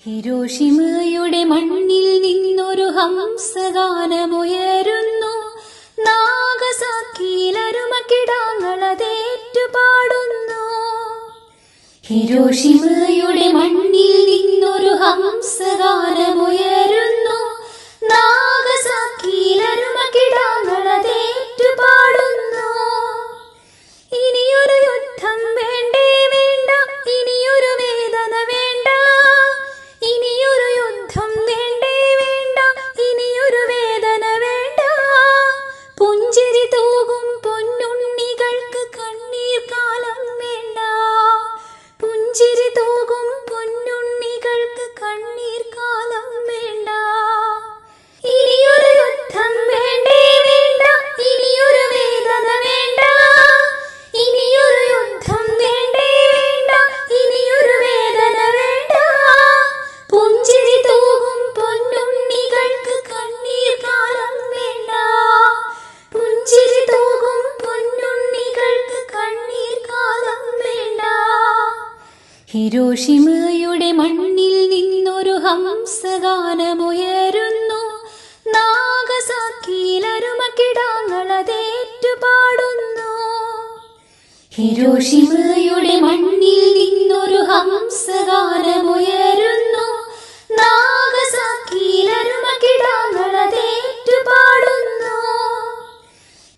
ഹിരോഷിമയുടെ മണ്ണിൽ നിന്നൊരു ഹംസഗാനമുയരുന്നു. നാഗസാക്കിയിലരുമക്കിടാങ്ങളതേറ്റു പാടുന്നു. ഹിരോഷിമയുടെ മണ്ണിൽ നിന്നൊരു ഹംസഗാനമുയരുന്നു. നാഗസാക്കിയിലരുമക്കിടാങ്ങളതേറ്റു പാടുന്നു. ഇനിയൊരു യുദ്ധം വേണ്ടേ വേണ്ട, ഇനിയൊരു വേദന വേണ്ട. ഇനിയൊരു യുദ്ധം വേണ്ടേ വേണ്ട, ഇനിയൊരു വേദന വേണ്ട. പുഞ്ചിരി തൂകും പൊന്നുണ്ണികൾക്ക് കണ്ണീർ കാലം വേണ്ട. പുഞ്ചിരി തൂകും പൊന്നുണ്ണികൾക്ക് കണ്ണീർ കാലം വേണ്ട. ഇനിയൊരു യുദ്ധം വേണ്ടേ വേണ്ട, ഇനിയൊരു വേദന വേണ്ട. ഇനിയൊരു യുദ്ധം വേണ്ടേ വേണ്ട, ഇനിയൊരു വേദന വേണ്ട. പുഞ്ചിരി തൂകും പൊന്നുണ്ണികൾക്ക് കണ്ണീർ കാലം വേണ്ട. പുഞ്ചിരി തൂകും പൊന്നുണ്ണികൾക്ക് കണ്ണീർ കാലം വേണ്ട. ഹിരോഷിമയുടെ മണ്ണിൽ നിന്നൊരു ഹംസഗാനമുയരുന്നു. നാഗസാക്കിയിലരുമക്കിടാങ്ങളതേറ്റു പാടുന്നു. ഹിരോഷിമയുടെ മണ്ണിൽ നിന്നൊരു ഹംസഗാനമുയരുന്നു. നാഗസാക്കിയിലരുമക്കിടാങ്ങളതേറ്റു പാടുന്നു.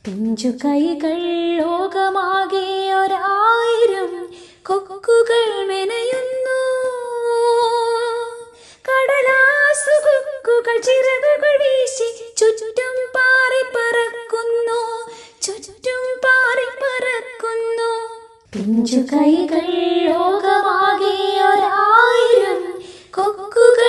പിഞ്ചു കൈകൾ ലോകമാകെ 1000 കൊക്കുകൾ മെനയുന്നു. കടലാസു കൊക്കുകൾ ചിറകുകൾ വീശി ചുറ്റും പാറി പറക്കുന്നു. ചുറ്റും പാറി പറക്കുന്നു. പിഞ്ചു കൈകൾ ലോകമാകെ 1000 കൊക്കുകൾ